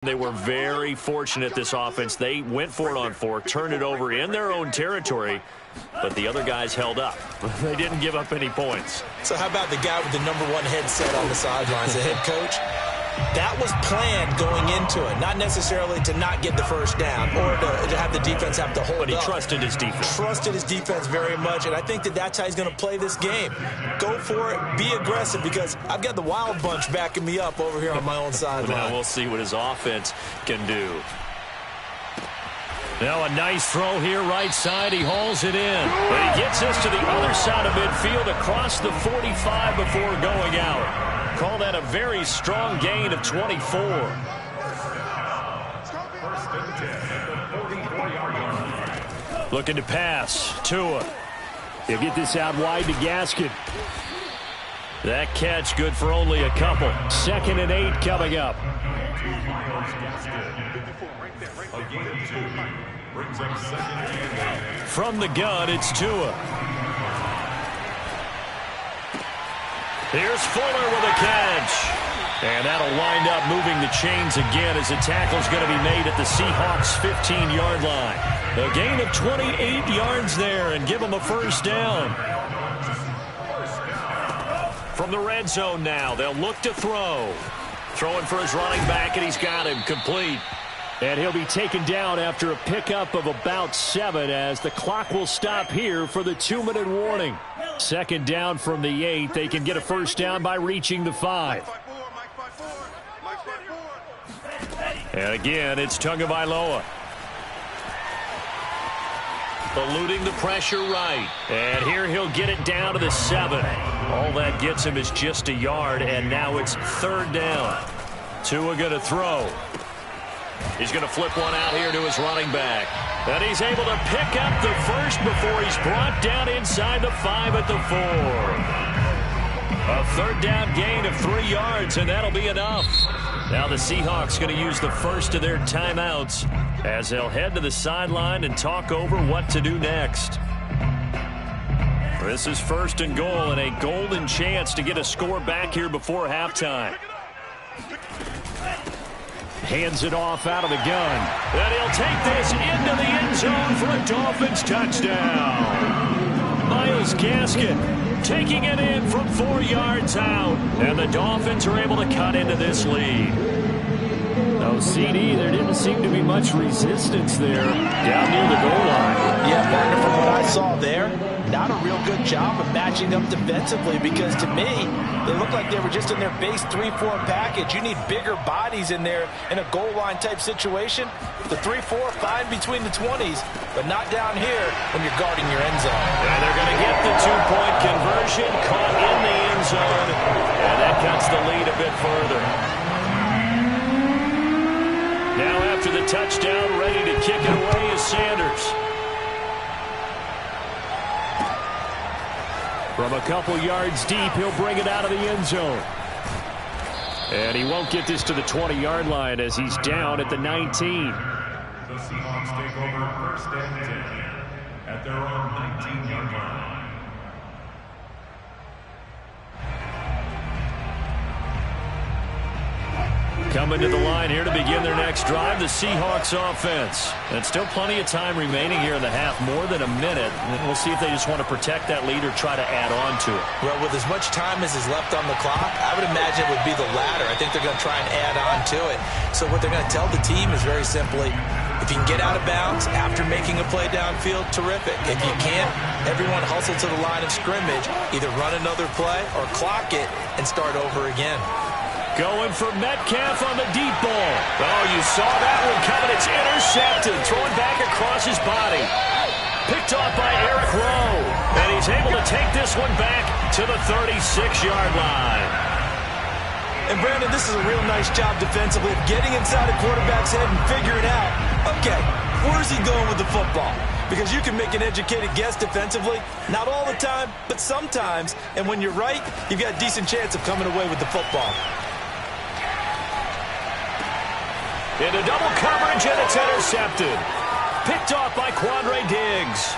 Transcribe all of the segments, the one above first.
They were very fortunate, this offense. They went for it on 4, turned it over in their own territory, but the other guys held up. They didn't give up any points. So how about the guy with the #1 headset on the sidelines, the head coach? That was planned going into it, not necessarily to not get the first down or to have the defense have to hold up. But he trusted his defense. Trusted his defense very much, and I think that's how he's going to play this game. Go for it, be aggressive, because I've got the wild bunch backing me up over here on my own sideline. Now we'll see what his offense can do. Now a nice throw here, right side. He hauls it in. But he gets this to the other side of midfield across the 45 before going out. Call that a very strong gain of 24. Looking to pass. Tua. He'll get this out wide to Gaskin. That catch good for only a couple. 2nd and 8 coming up. From the gun, it's Tua. Here's Fuller with a catch. And that'll wind up moving the chains again as the tackle's going to be made at the Seahawks' 15-yard line. A gain of 28 yards there and give them a first down. From the red zone now, they'll look to throw. Throwing for his running back, and he's got him complete. And he'll be taken down after a pickup of about 7 as the clock will stop here for the 2-minute warning. 2nd down from the 8. They can get a first down by reaching the 5. And again, it's Tagovailoa. Eluding the pressure right. And here he'll get it down to the 7. All that gets him is just a yard, and now it's 3rd down. Tua going to throw. He's going to flip one out here to his running back. And he's able to pick up the first before he's brought down inside the 5 at the 4. A 3rd down gain of 3 yards, and that'll be enough. Now the Seahawks going to use the first of their timeouts as they'll head to the sideline and talk over what to do next. This is 1st and goal and a golden chance to get a score back here before halftime. Hands it off out of the gun. And he'll take this into the end zone for a Dolphins touchdown. Myles Gaskin taking it in from 4 yards out. And the Dolphins are able to cut into this lead. No, CD, there didn't seem to be much resistance there down near the goal line. Yeah, Wagner, from what I saw there, not a real good job of matching up defensively, because to me, they looked like they were just in their base 3-4 package. You need bigger bodies in there in a goal line type situation. The 3-4, fine between the 20s, but not down here when you're guarding your end zone. And they're going to get the 2-point conversion, caught in the end zone, and that cuts the lead a bit further. Now after the touchdown, ready to kick it away is Sanders. From a couple yards deep, he'll bring it out of the end zone. And he won't get this to the 20-yard line as he's down at the 19. The Seahawks take over 1st and 10 at their own 19-yard line. Coming to the line here to begin their next drive, the Seahawks offense. And still plenty of time remaining here in the half, more than a minute. And we'll see if they just want to protect that lead or try to add on to it. Well, with as much time as is left on the clock, I would imagine it would be the latter. I think they're going to try and add on to it. So what they're going to tell the team is very simply, if you can get out of bounds after making a play downfield, terrific. If you can't, everyone hustle to the line of scrimmage, either run another play or clock it and start over again. Going for Metcalf on the deep ball. Oh, you saw that one coming. It's intercepted. Throwing back across his body. Picked off by Eric Rowe. And he's able to take this one back to the 36-yard line. And, Brandon, this is a real nice job defensively of getting inside a quarterback's head and figuring out, okay, where's he going with the football? Because you can make an educated guess defensively. Not all the time, but sometimes. And when you're right, you've got a decent chance of coming away with the football. Into double coverage, and it's intercepted. Picked off by Quandre Diggs.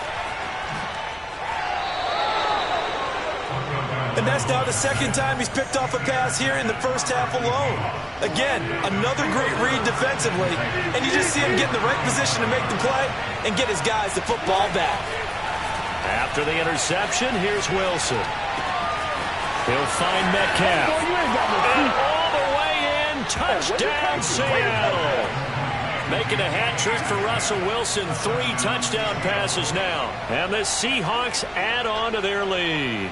And that's now the second time he's picked off a pass here in the first half alone. Again, another great read defensively, and you just see him get in the right position to make the play and get his guys the football back. After the interception, here's Wilson. He'll find Metcalf. And all the way in, touchdown Seattle. Making a hat trick for Russell Wilson. 3 touchdown passes now. And the Seahawks add on to their lead.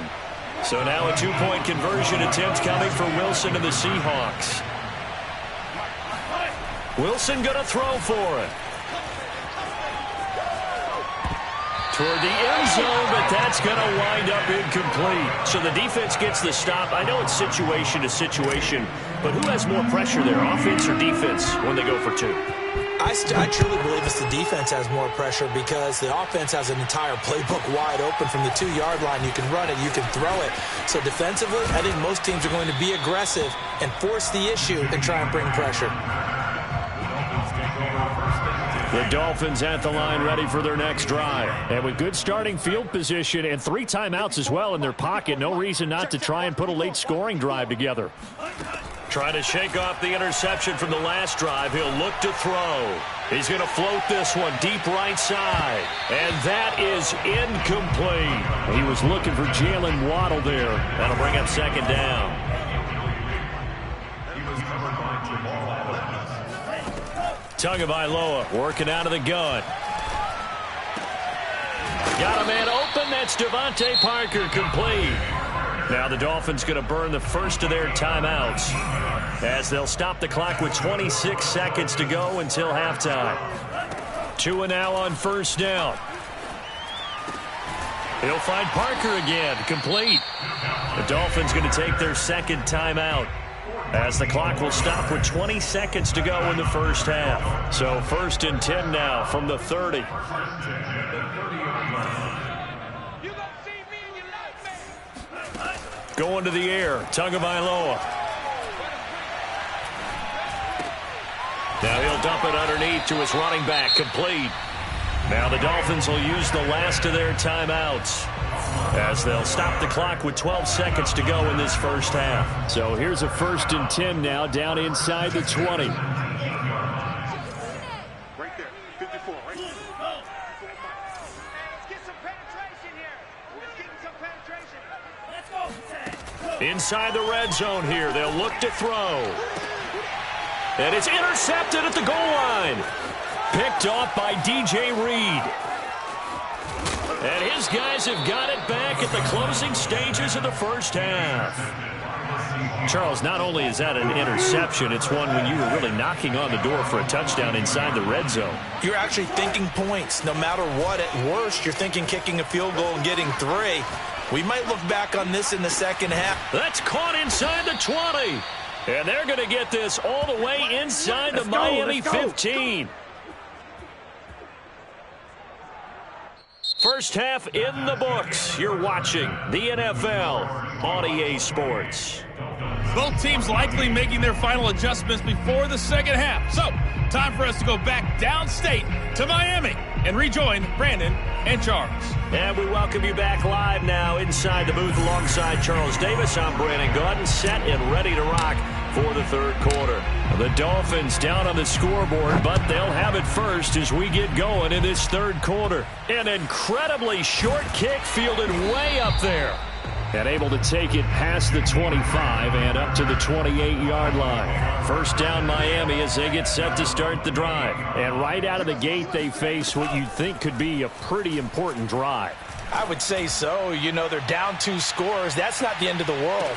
So now a 2-point conversion attempt coming for Wilson and the Seahawks. Wilson going to throw for it. Toward the end zone, but that's going to wind up incomplete. So the defense gets the stop. I know it's situation to situation, but who has more pressure there, offense or defense, when they go for 2? I truly believe it's the defense has more pressure because the offense has an entire playbook wide open from the 2-yard line. You can run it, you can throw it. So defensively, I think most teams are going to be aggressive and force the issue and try and bring pressure. The Dolphins at the line ready for their next drive. And with good starting field position and 3 timeouts as well in their pocket, no reason not to try and put a late scoring drive together. Trying to shake off the interception from the last drive. He'll look to throw. He's going to float this one deep right side. And that is incomplete. He was looking for Jalen Waddle there. That'll bring up second down. Tagovailoa working out of the gun. Got a man open. That's Devontae Parker, complete. Now the Dolphins going to burn the first of their timeouts as they'll stop the clock with 26 seconds to go until halftime. 2 now on first down. He'll find Parker again, complete. The Dolphins going to take their second timeout as the clock will stop with 20 seconds to go in the first half. So 1st and 10 now from the 30. Going to the air, Tagovailoa. Now he'll dump it underneath to his running back, complete. Now the Dolphins will use the last of their timeouts as they'll stop the clock with 12 seconds to go in this first half. So here's a 1st and 10 now down inside the 20. Right there, 54, right there. Let's get some penetration here. Let's get some penetration. Let's go. Inside the red zone here, they'll look to throw. And it's intercepted at the goal line. Picked off by DJ Reed. And his guys have got it back at the closing stages of the first half. Charles, not only is that an interception, it's one when you were really knocking on the door for a touchdown inside the red zone. You're actually thinking points. No matter what, at worst, you're thinking kicking a field goal and getting 3. We might look back on this in the second half. That's caught inside the 20. And they're going to get this all the way inside the Miami 15. First half in the books. You're watching the NFL on EA Sports. Both teams likely making their final adjustments before the second half. So, time for us to go back downstate to Miami and rejoin Brandon and Charles. And we welcome you back live now inside the booth alongside Charles Davis. I'm Brandon Gaudin, set and ready to rock for the third quarter. The Dolphins down on the scoreboard, but they'll have it first as we get going in this third quarter. An incredibly short kick fielded way up there. And able to take it past the 25 and up to the 28-yard line. First down Miami as they get set to start the drive. And right out of the gate, they face what you'd think could be a pretty important drive. I would say so. You know, they're down 2 scores. That's not the end of the world.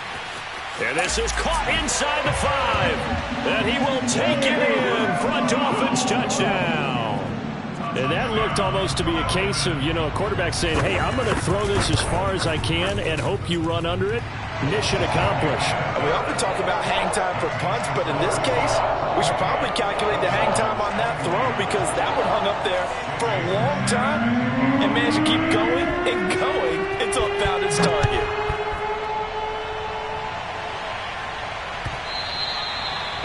And this is caught inside the 5. And he will take it in for a Dolphins touchdown. And that looked almost to be a case of, a quarterback saying, hey, I'm going to throw this as far as I can and hope you run under it. Mission accomplished. We often talk about hang time for punts, but in this case, we should probably calculate the hang time on that throw because that one hung up there for a long time and managed to keep going and going until it found its target.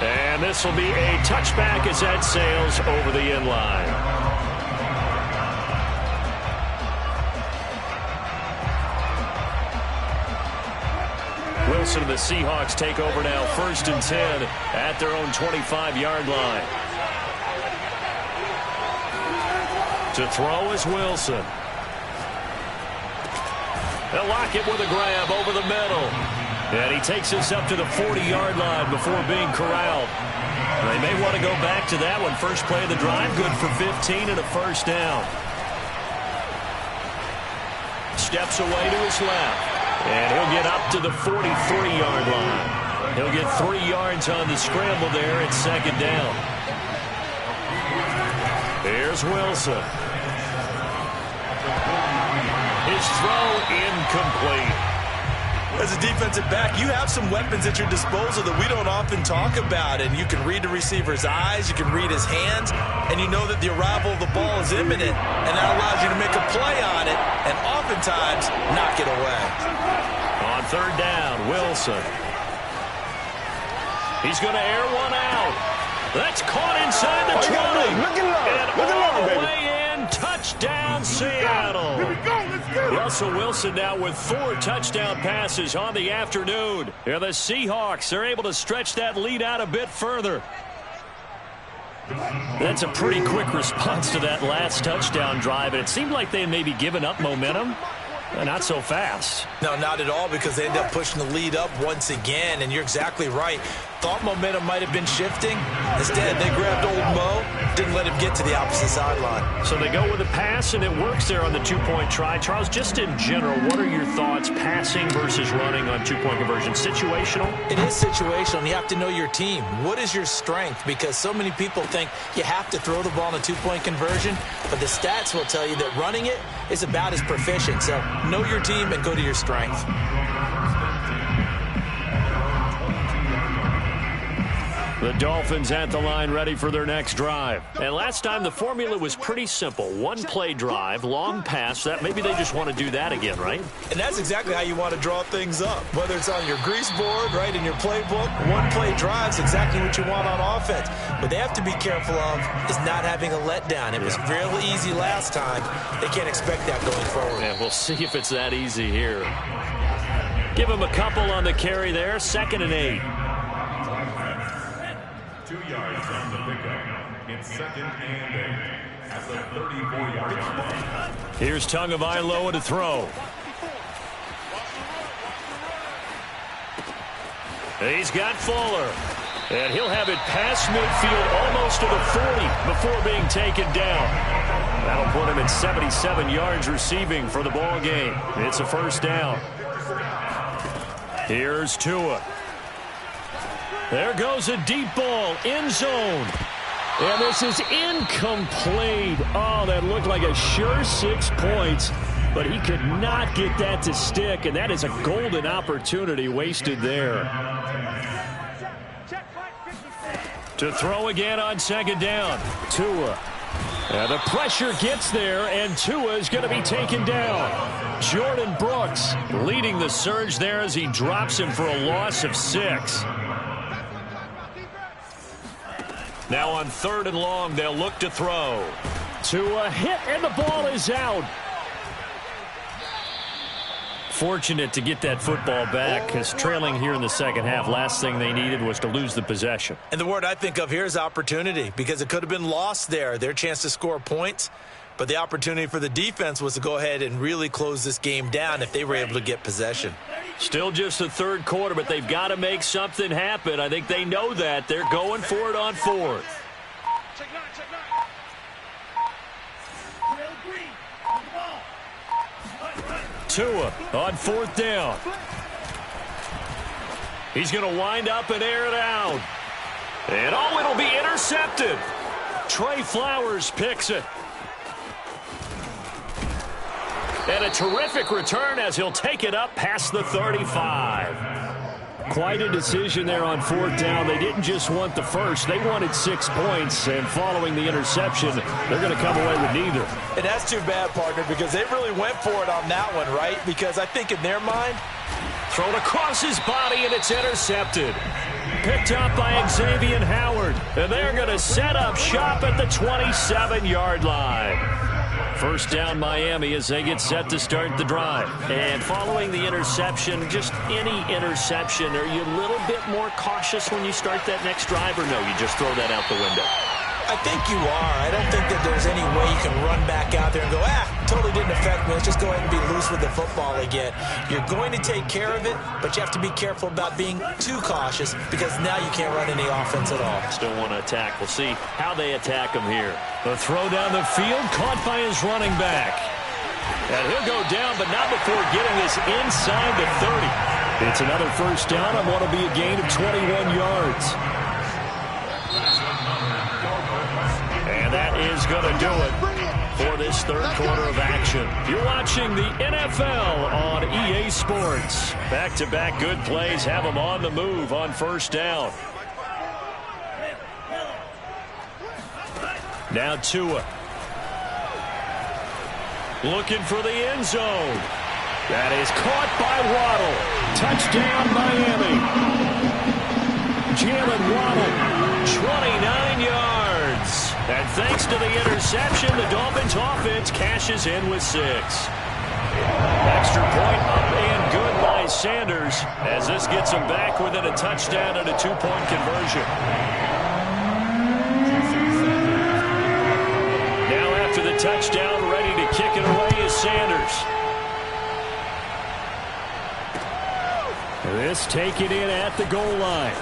And this will be a touchback as that sails over the end line. Wilson and the Seahawks take over now, 1st and 10 at their own 25-yard line. To throw is Wilson. They'll lock it with a grab over the middle. And he takes us up to the 40-yard line before being corralled. They may want to go back to that one. First play of the drive, good for 15 and a 1st down. Steps away to his left. And he'll get up to the 43-yard line. He'll get 3 yards on the scramble there at 2nd down. Here's Wilson. His throw incomplete. As a defensive back, you have some weapons at your disposal that we don't often talk about. And you can read the receiver's eyes, you can read his hands, and you know that the arrival of the ball is imminent. And that allows you to make a play on it and oftentimes knock it away. On 3rd down, Wilson. He's going to air one out. That's caught inside the 20. And all the way in, touchdown Seattle. Here we go, let's go. Russell Wilson now with 4 touchdown passes on the afternoon. And the Seahawks are able to stretch that lead out a bit further. That's a pretty quick response to that last touchdown drive. And it seemed like they had maybe given up momentum. Not so fast. No, not at all, because they end up pushing the lead up once again, and you're exactly right. Thought momentum might have been shifting. Instead, they grabbed old Mo, didn't let him get to the opposite sideline. So they go with a pass, and it works there on the 2-point try. Charles, just in general, what are your thoughts passing versus running on 2-point conversion? Situational? It is situational, and you have to know your team. What is your strength? Because so many people think you have to throw the ball in a 2-point conversion, but the stats will tell you that running it is about as proficient. So know your team and go to your strength. The Dolphins at the line ready for their next drive. And last time the formula was pretty simple. 1-play drive, long pass. That maybe they just want to do that again, right? And that's exactly how you want to draw things up. Whether it's on your grease board, right, in your playbook, 1-play drive's exactly what you want on offense. But they have to be careful of is not having a letdown. It was real easy last time. They can't expect that going forward. And we'll see if it's that easy here. Give him a couple on the carry there. 2nd and 8. 2 yards on the pickup. It's 2nd and 8 at the 34-yard line. Here's Tagovailoa to throw. He's got Fuller. And he'll have it past midfield almost to the 40 before being taken down. That'll put him at 77 yards receiving for the ball game. It's a 1st down. Here's Tua. There goes a deep ball, end zone. And this is incomplete. Oh, that looked like a sure 6 points, but he could not get that to stick, and that is a golden opportunity wasted there. To throw again on 2nd down. Tua. And the pressure gets there, and Tua is going to be taken down. Jordan Brooks leading the surge there as he drops him for a loss of 6. Now on 3rd and long, they'll look to throw. Tua hit, and the ball is out. Fortunate to get that football back, because trailing here in the 2nd half, last thing they needed was to lose the possession. And the word I think of here is opportunity, because it could have been lost there, their chance to score points. But the opportunity for the defense was to go ahead and really close this game down if they were able to get possession. Still just the 3rd quarter, but they've got to make something happen. I think they know that. They're going for it on 4th. Tua on 4th down. He's going to wind up and air it out. And oh, it'll be intercepted. Trey Flowers picks it. And a terrific return as he'll take it up past the 35. Quite a decision there on 4th down. They didn't just want the first. They wanted 6 points. And following the interception, they're going to come away with neither. And that's too bad, partner, because they really went for it on that one, right? Because I think in their mind, thrown across his body, and it's intercepted. Picked up by Xavier Howard. And they're going to set up shop at the 27-yard line. First down Miami as they get set to start the drive. And following the interception, just any interception, are you a little bit more cautious when you start that next drive, or no, you just throw that out the window? I think you are. I don't think that there's any way you can run back out there and go, totally didn't affect me. Let's just go ahead and be loose with the football again. You're going to take care of it, but you have to be careful about being too cautious because now you can't run any offense at all. Still want to attack. We'll see how they attack him here. The throw down the field, caught by his running back. And he'll go down, but not before getting this inside the 30. It's another first down on what will be a gain of 21 yards. And that is going to do it for this third quarter of action. You're watching the NFL on EA Sports. Back-to-back good plays have them on the move on first down. Now Tua. Looking for the end zone. That is caught by Waddle. Touchdown, Miami. Jalen Waddle, 29 yards. And thanks to the interception, the Dolphins offense cashes in with 6. Extra point up and good by Sanders as this gets them back within a touchdown and a 2-point conversion. Now after the touchdown, ready to kick it away is Sanders. This taken in at the goal line.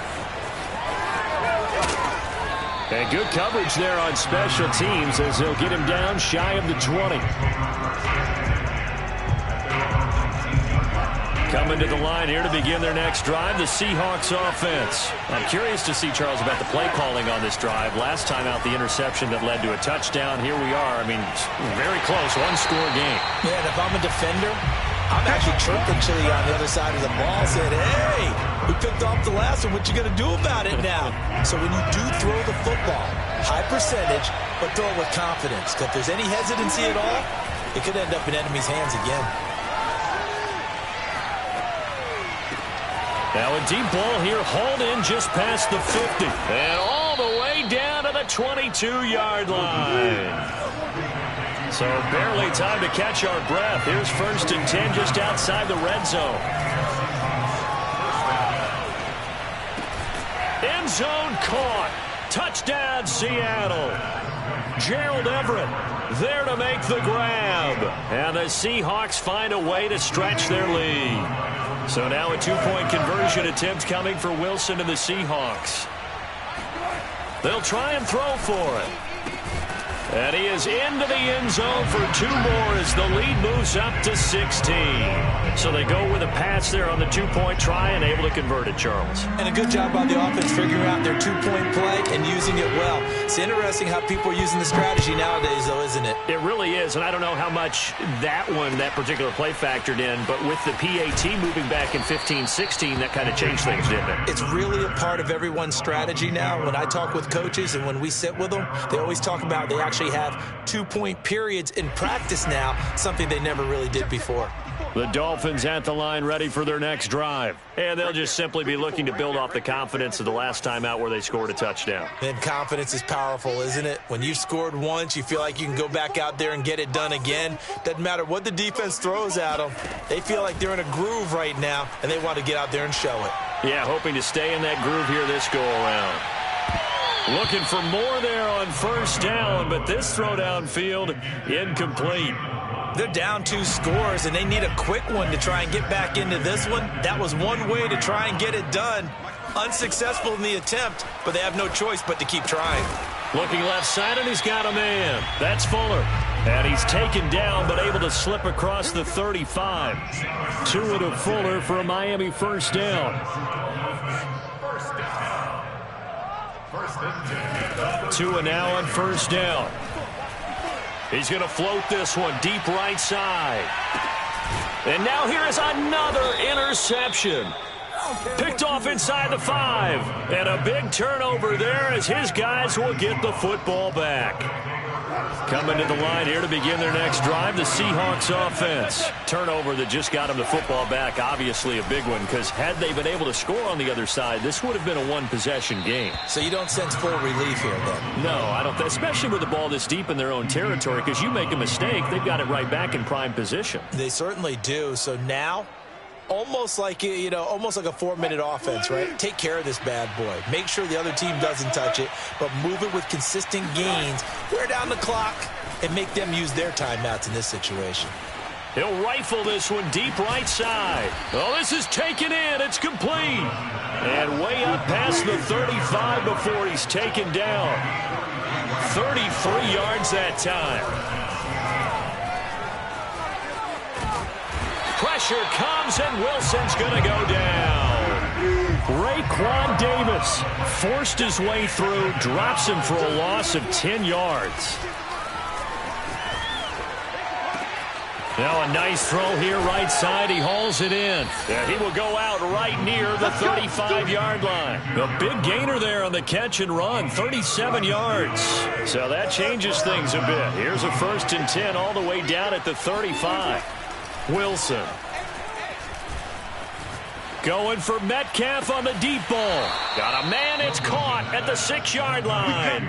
And good coverage there on special teams as they'll get him down shy of the 20. Coming to the line here to begin their next drive, the Seahawks offense. I'm curious to see, Charles, about the play calling on this drive. Last time out, the interception that led to a touchdown. Here we are. I mean, very close, one-score game. Yeah, and if I'm a defender, I'm actually chirping Chili on the other side of the ball, saying, hey, we picked off the last one. What you going to do about it now? So when you do throw the football, high percentage, but throw it with confidence. Because if there's any hesitancy at all, it could end up in enemy's hands again. Now a deep ball here, hauled in just past the 50. And all the way down to the 22-yard line. So barely time to catch our breath. Here's 1st and 10 just outside the red zone. End zone caught. Touchdown, Seattle. Gerald Everett there to make the grab. And the Seahawks find a way to stretch their lead. So now a 2-point conversion attempt coming for Wilson and the Seahawks. They'll try and throw for it. And he is into the end zone for 2 more as the lead moves up to 16. So they go with a pass there on the 2-point try and able to convert it, Charles. And a good job by the offense figuring out their 2-point play and using it well. It's interesting how people are using the strategy nowadays, though, isn't it? It really is, and I don't know how much that particular play factored in, but with the PAT moving back in 15-16, that kind of changed things, didn't it? It's really a part of everyone's strategy now. When I talk with coaches and when we sit with them, they always talk about they actually have 2-point periods in practice now, something they never really did before. The Dolphins at the line ready for their next drive. And they'll just simply be looking to build off the confidence of the last time out where they scored a touchdown. And confidence is powerful, isn't it? When you've scored once, you feel like you can go back out there and get it done again. Doesn't matter what the defense throws at them. They feel like they're in a groove right now, and they want to get out there and show it. Yeah, hoping to stay in that groove here this go-around. Looking for more there on first down, but this throw downfield incomplete. They're down 2 scores, and they need a quick one to try and get back into this one. That was one way to try and get it done. Unsuccessful in the attempt, but they have no choice but to keep trying. Looking left side, and he's got a man. That's Fuller. And he's taken down, but able to slip across the 35. Tua to Fuller for a Miami first down. Tua now on first down. He's going to float this one deep right side. And now here is another interception. Picked off inside the 5. And a big turnover there as his guys will get the football back. Coming to the line here to begin their next drive, the Seahawks offense. Turnover that just got them the football back, obviously a big one, because had they been able to score on the other side, this would have been a one-possession game. So you don't sense full relief here, then? No, I don't, especially with the ball this deep in their own territory, because you make a mistake, they've got it right back in prime position. They certainly do. So now, almost like a 4-minute offense, right? Take care of this bad boy. Make sure the other team doesn't touch it, but move it with consistent gains. Wear down the clock and make them use their timeouts in this situation. He'll rifle this one deep right side. Oh, this is taken in. It's complete. And way up past the 35 before he's taken down. 33 yards that time. Pressure comes, and Wilson's going to go down. Raekwon Davis forced his way through, drops him for a loss of 10 yards. Now a nice throw here right side. He hauls it in. Yeah, he will go out right near the 35-yard line. A big gainer there on the catch and run, 37 yards. So that changes things a bit. Here's a 1st and 10 all the way down at the 35. Wilson. Going for Metcalf on the deep ball. Got a man, it's caught at the 6-yard line.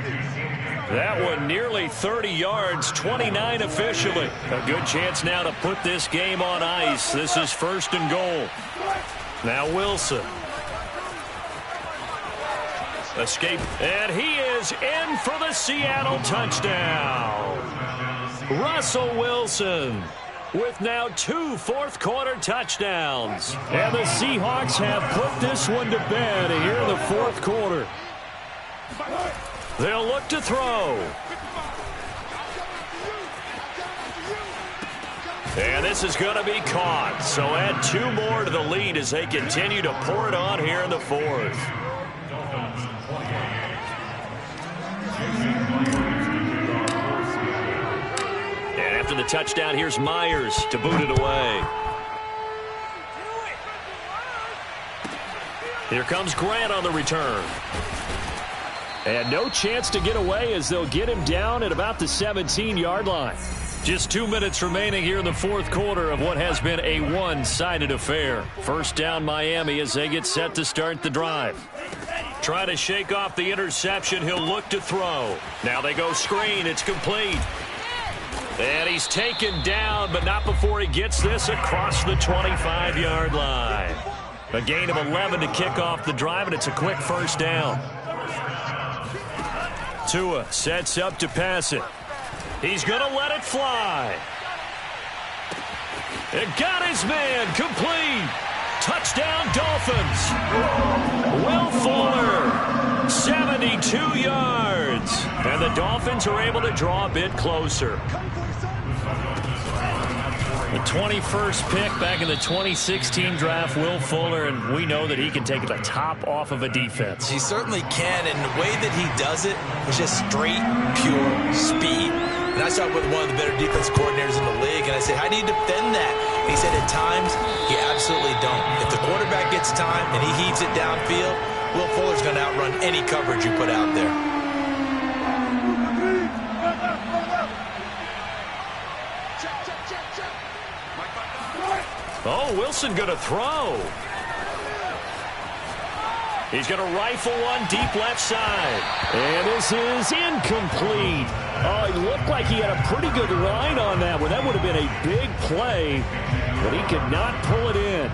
That one nearly 30 yards, 29 officially. A good chance now to put this game on ice. This is 1st and goal. Now Wilson. Escape, and he is in for the Seattle touchdown. Russell Wilson with now 2 fourth-quarter touchdowns. And the Seahawks have put this one to bed here in the 4th quarter. They'll look to throw. And this is going to be caught. So add 2 more to the lead as they continue to pour it on here in the 4th. And after the touchdown, here's Myers to boot it away. Here comes Grant on the return. And no chance to get away as they'll get him down at about the 17-yard line. Just 2 minutes remaining here in the 4th quarter of what has been a one-sided affair. 1st down Miami as they get set to start the drive. Trying to shake off the interception. He'll look to throw. Now they go screen. It's complete. And he's taken down, but not before he gets this across the 25-yard line. A gain of 11 to kick off the drive, and it's a quick 1st down. Tua sets up to pass it. He's going to let it fly. It got his man complete. Touchdown Dolphins. Will Fuller, 72 yards. And the Dolphins are able to draw a bit closer. The 21st pick back in the 2016 draft, Will Fuller, and we know that he can take the top off of a defense. He certainly can, and the way that he does it is just straight, pure speed. And I saw it with one of the better defense coordinators in the league, and I said, how do you defend that? And he said, at times, you absolutely don't. If the quarterback gets time and he heaves it downfield, Will Fuller's going to outrun any coverage you put out there. Oh, Wilson going to throw. He's going to rifle one deep left side. And this is incomplete. Oh, it looked like he had a pretty good line on that one. That would have been a big play, but he could not pull it in.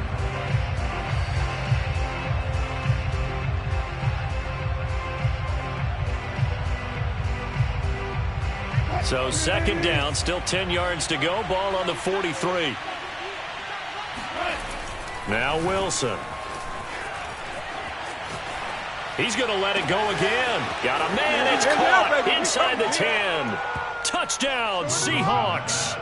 So 2nd down, still 10 yards to go. Ball on the 43. Now Wilson. He's going to let it go again. Got a man. It's caught inside the 10. Touchdown, Seahawks.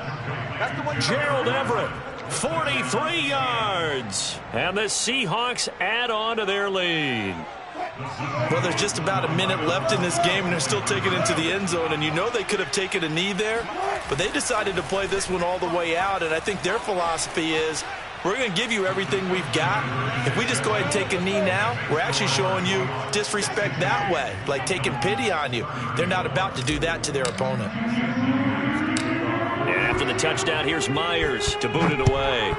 Gerald Everett, 43 yards. And the Seahawks add on to their lead. Well, there's just about a minute left in this game, and they're still taking it into the end zone. And you know they could have taken a knee there, but they decided to play this one all the way out. And I think their philosophy is, we're going to give you everything we've got. If we just go ahead and take a knee now, we're actually showing you disrespect that way, like taking pity on you. They're not about to do that to their opponent. And after the touchdown, here's Myers to boot it away.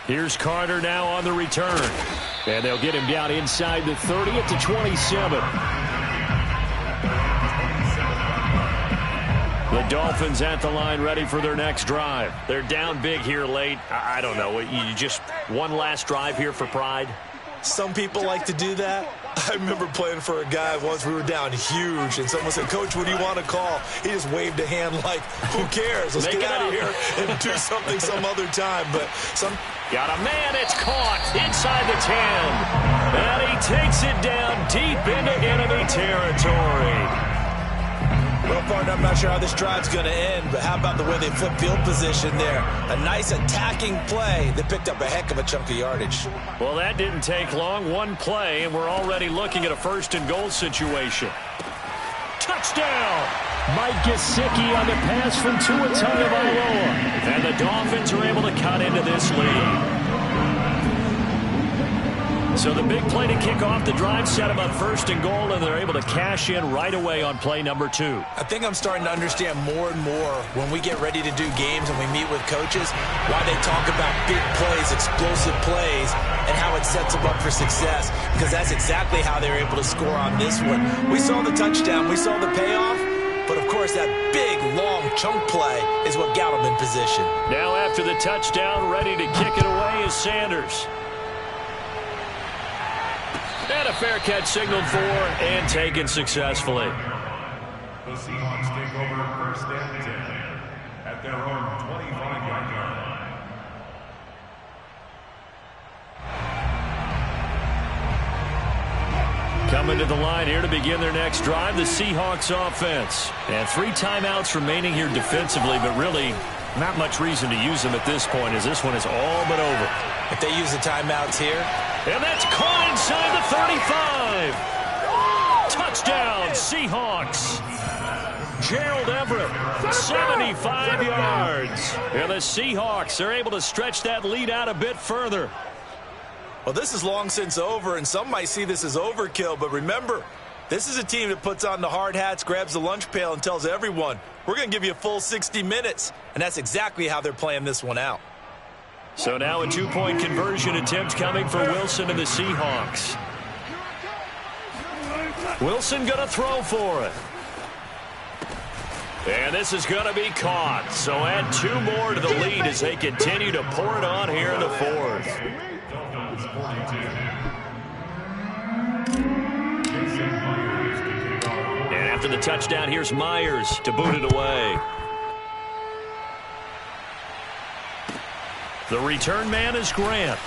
Here's Carter now on the return. And they'll get him down inside the 30 at the 27. The Dolphins at the line ready for their next drive. They're down big here late. I don't know. You just one last drive here for pride? Some people like to do that. I remember playing for a guy once. We were down huge, and someone said, "Coach, what do you want to call?" He just waved a hand like, "Who cares? Let's get out of here and do something some other time." But some got a man. It's caught inside the 10, and he takes it down deep into enemy territory. Well, partner, I'm not sure how this drive's going to end, but how about the way they flip field position there? A nice attacking play that picked up a heck of a chunk of yardage. Well, that didn't take long. One play, and we're already looking at a first-and-goal situation. Touchdown! Mike Gesicki on the pass from Tua Tagovailoa. And the Dolphins are able to cut into this lead. So the big play to kick off the drive set them up first and goal, and they're able to cash in right away on play number 2. I think I'm starting to understand more and more when we get ready to do games and we meet with coaches why they talk about big plays, explosive plays, and how it sets them up for success, because that's exactly how they're able to score on this one. We saw the touchdown. We saw the payoff. But, of course, that big, long chunk play is what got them in position. Now after the touchdown, ready to kick it away is Sanders. And a fair catch signaled for and taken successfully. The Seahawks take over first and 10 at their own 25-yard line. Coming to the line here to begin their next drive, the Seahawks offense. And 3 timeouts remaining here defensively, but really not much reason to use them at this point, as this one is all but over. If they use the timeouts here. And that's caught inside the 35. Touchdown, Seahawks. Gerald Everett, 75 yards. And the Seahawks are able to stretch that lead out a bit further. Well, this is long since over, and some might see this as overkill. But remember, this is a team that puts on the hard hats, grabs the lunch pail, and tells everyone, we're going to give you a full 60 minutes. And that's exactly how they're playing this one out. So now a 2-point conversion attempt coming for Wilson and the Seahawks. Wilson going to throw for it. And this is going to be caught. So add 2 more to the lead as they continue to pour it on here in the 4th. And after the touchdown, here's Myers to boot it away. The return man is Grant.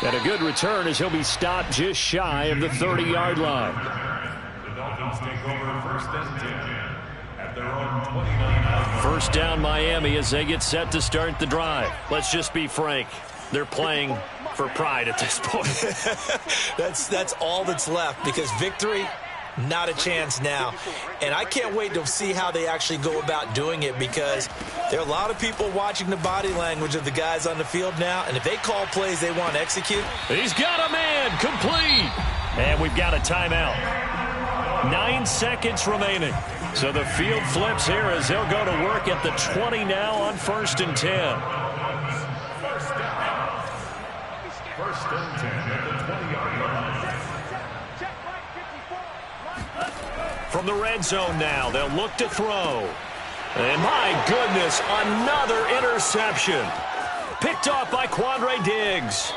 And a good return as he'll be stopped just shy of the 30-yard line. The Dolphins take over first and 10 at their own 29-yard line. First down Miami as they get set to start the drive. Let's just be frank. They're playing for pride at this point. That's all that's left, because victory, not a chance now. And I can't wait to see how they actually go about doing it, because there are a lot of people watching the body language of the guys on the field now, and if they call plays they want to execute. He's got a man, complete. And we've got a timeout. 9 seconds remaining. So the field flips here as they'll go to work at the 20 now on first and 10. First and 10 at the 20-yard line. From the red zone now, they'll look to throw. And my goodness, another interception. Picked off by Quandre Diggs.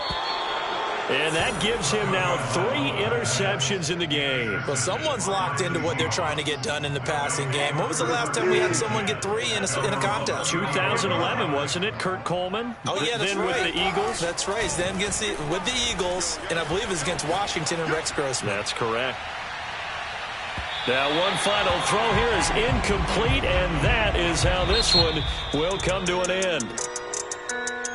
And that gives him now 3 interceptions in the game. Well, someone's locked into what they're trying to get done in the passing game. When was the last time we had someone get 3 in a contest? 2011, wasn't it? Kurt Coleman? Oh, yeah, that's then right. with the Eagles? That's right. Then with the Eagles, and I believe it was against Washington and Rex Grossman. That's correct. Now one final throw here is incomplete, and that is how this one will come to an end.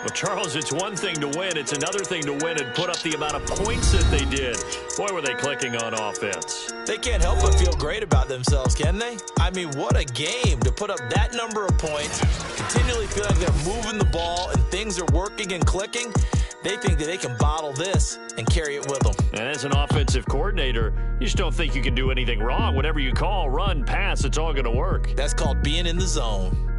Well, Charles, it's one thing to win. It's another thing to win and put up the amount of points that they did. Boy, were they clicking on offense. They can't help but feel great about themselves, can they? I mean, what a game to put up that number of points, continually feel like they're moving the ball and things are working and clicking. They think that they can bottle this and carry it with them. And as an offensive coordinator, you just don't think you can do anything wrong. Whatever you call, run, pass, it's all going to work. That's called being in the zone.